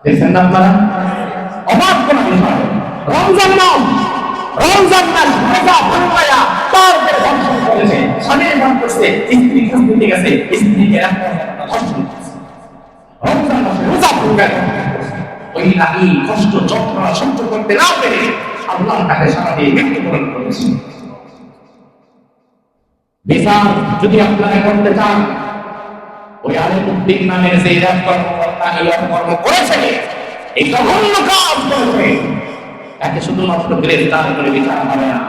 দেখছেন না আপনারা? অবাক করা বিষয়, রমজান মাস, রমজান মাস রোজা ভাঙায়া তার উপরে ধর্ষণ করেছে, স্বামীর নাম করছে, স্ত্রী খোঁজ দিতে গেছে, স্ত্রীকে ধর্ষণ করেছে। রমজান মাসে রোজা ভাঙা ওই নারী কষ্ট যন্ত্রণা সহ্য করতে না পেরে আল্লাহর কাছে সারা দিয়ে মৃত্যুবরণ করেছে। বিচার যদি আপনারা করতে চান, ওই আলিমুদ্দিন নামের যে র্যাব কর্মকর্তা এই কর্ম করেছে, এই জঘন্য কাজ করেছে, তাকে শুধুমাত্র গ্রেফতার করে বিচার হবে না,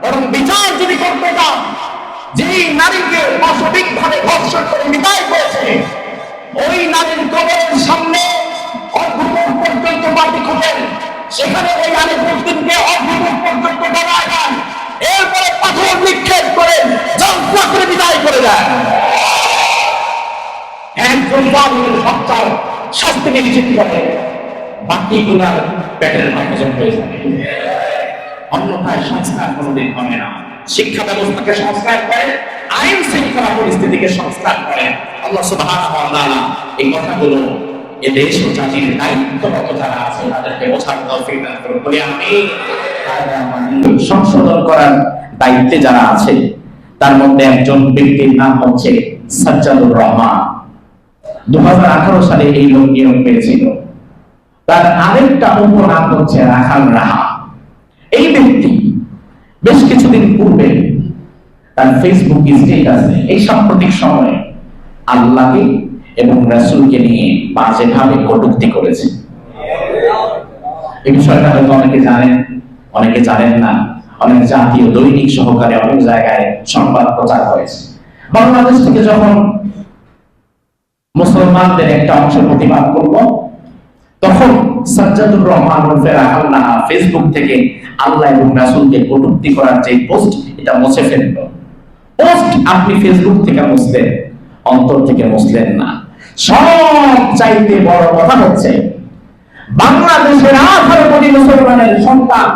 বরং বিচার যদি করতে চান, যেই নারীকে পাশবিকভাবে ধর্ষণ করে বিদায় করেছে, ওই নারীর কবরের সামনে অর্ধমুখ পর্যন্ত মাটি খোঁজেন, সেখানে ওই আলিমুদ্দিনকে অর্ধমুখ পর্যন্ত দাঁড়ায় দেন, এরপরে পাথর নিক্ষেপ করে জলসা করে বিদায় করে দেন। একজন জালিমের হত্যার শাস্তি নিশ্চিত করে, বাকিগুলার পেটের হজম হয়ে যাবে। অন্যথায় সংস্কার কোনোদিন হবে না। শিক্ষা ব্যবস্থাকে সংস্কার করে, আইন শৃঙ্খলা পরিস্থিতিকে সংস্কার করে। আল্লাহ সুবহানাহু ওয়া তাআলা এই কথাগুলো এ দেশ ও জাতির দায়িত্বরত যারা আছে তাদেরকে বোঝার তৌফিক দান করুন। বলি আমিন। সংশোধন করার দায়িত্বে যারা আছে তার মধ্যে একজন ব্যক্তির নাম হচ্ছে সাজ্জাদুর রহমান। 2018 সালে এই লোক নিয়োগ পেয়েছিল। তার আরেকটা উপনাম হচ্ছে রাখাল রাহা। এই ব্যক্তি বেশ কিছুদিন পূর্বে তার ফেসবুক স্ট্যাটাসে এই সাম্প্রতিক সময়ে আল্লাহকে এবং রাসূলকে নিয়ে বাজেভাবে কটূক্তি করেছে। এই বিষয়টা হয়তো অনেকে জানেন, অনেকে জানেন না। অনেক জাতীয় দৈনিক সহকারে অনেক জায়গায় সংবাদ প্রচার হয়েছে। বাংলাদেশ থেকে যখন মুসলমানদের একটা অংশ প্রতিবাদ করব, তখন সাজ্জাদুর রহমান ওরফে রাখাল রাহা ফেসবুক থেকে আল্লাহ এবং রাসূলকে কটূক্তি করার যে পোস্ট, এটা মুছে ফেলল। পোস্ট আপনি ফেসবুক থেকে মুছলেন, অন্তর থেকে মুছলেন না। সব চাইতে বড় কথা হচ্ছে বাংলাদেশের 18 কোটি মুসলমানের সন্তান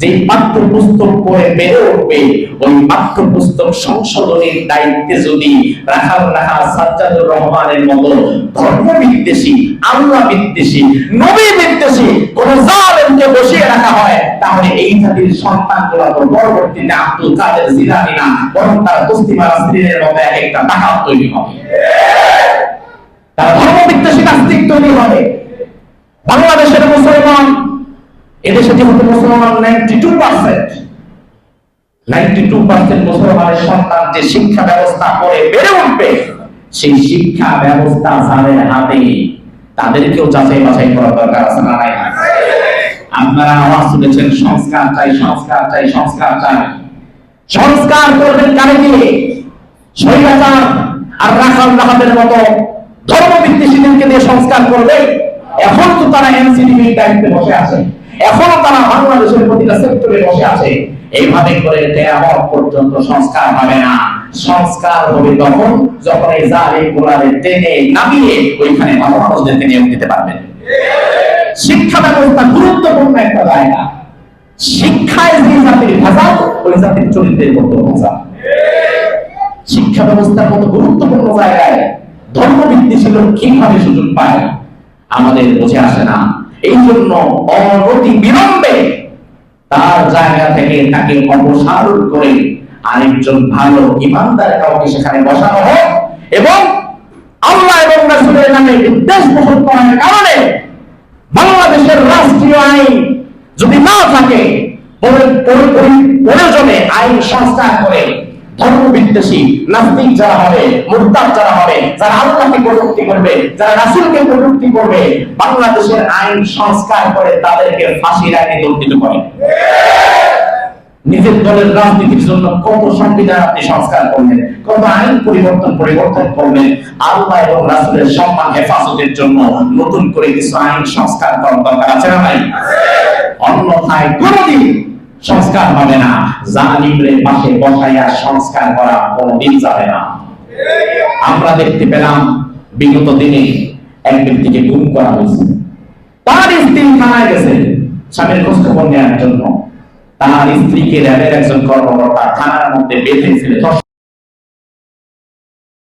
যে পাঠ্যপুস্তক পড়ে বেড়ে উঠবে, ওই পাঠ্যপুস্তক সংশোধনের দায়িত্বে যদি রাখাল রাহা সাজ্জাদুর রহমানের মতো ধর্ম বিদ্বেষী, আল্লাহ বিদ্বেষী, নবী বিদ্বেষী কোন জালেমকে বসিয়ে রাখা হয়, তাহলে এই জাতির সন্তানগুলো তো পরবর্তীতে আব্দুল কাদের জিলানী না, বরং তারা তসলিমা নাসরিনের মতো একটা ডাকাত তৈরি হবে। তারা ধর্ম বিদ্বেষী নাস্তিক তৈরি হবে। বাংলাদেশের মুসলমান, এদেশে যেহেতু মুসলমান 92% মুসলমানের সন্তান যে শিক্ষা ব্যবস্থা করে বেড়ে উঠবে, সেই শিক্ষা ব্যবস্থা যাদের হাতে, তাদেরকেও যাচাই বাছাই করার দরকার আছে না নাই? আপনারা আওয়াজ তুলেছেন সংস্কার চাই, সংস্কার চাই, সংস্কার চাই। সংস্কার করবেন কারে দিয়ে? স্বৈরাচার আর রাখাল রাহাদের মতো ধর্ম বিদ্বেষীদেরকে দিয়ে সংস্কার করবে? এখন তো তারা এনসিডিবির দায়িত্বে বসে আছে, এখনো তারা বাংলাদেশের প্রতিটা সেক্টরে বসে আছে। এইভাবে করে কিয়ামত পর্যন্ত সংস্কার হবে না। সংস্কার হবে তখন যখন এই জালিম গোলারে টেনে নামিয়ে ওইখানে মানুষদেরকে নিয়োগ দিতে পারবেন। শিক্ষা ব্যবস্থা গুরুত্বপূর্ণ একটা জায়গা। শিক্ষায় যে জাতির ভেজাল, ওই জাতির চরিত্রের মতো ভেজাল। শিক্ষা ব্যবস্থার মতো গুরুত্বপূর্ণ জায়গায় ধর্ম বিদ্বেষী লোক কিভাবে সুযোগ পায় আমাদের বুঝে আসে না। এই জন্য অনতি বিলম্বে তার জায়গা থেকে তাকে অপসারণ করে আরেকজন ভালো ইমানদার কাউকে সেখানে বসানো হোক, এবং আল্লাহ এবং রাসূলের নামে বিদ্বেষ পোষণ করার কারণে বাংলাদেশের রাষ্ট্রীয় আইন যদি না থাকে, প্রয়োজনে আইন সংস্কার করে ধর্ম বিদ্বেষী নাস্তিক যারা হবে, মুরতাদ যারা হবে, যারা আল্লাহকে কটূক্তি করবে, যারা রাসূলকে কটূক্তি করবে, বাংলাদেশের আইন সংস্কার করে তাদেরকে ফাঁসির আইনে দণ্ডিত করে। নিজের দলের রাজনীতির জন্য কত সংবিধান আপনি সংস্কার করবেন, কত আইন পরিবর্তন করবেন, আল্লাহ এবং রাসূলের সম্মান হেফাজতের জন্য নতুন করে কিছু আইন সংস্কার করার দরকার আছে না ভাই? অন্যথায় কোনদিন সংস্কার হবে না। জালিমের পাশে বসাইয়া সংস্কার করা কোনদিন যাবে না। আমরা দেখতে পেলাম বিগত দিনে এক ব্যক্তিকে গুম করা হয়েছে। তার স্ত্রী থানায় গেছে স্বামীর খোঁজ খবর নেওয়ার জন্য। তার স্ত্রীকে র্যাবের একজন কর্মকর্তা থানার মধ্যে বেঁধে ফেলে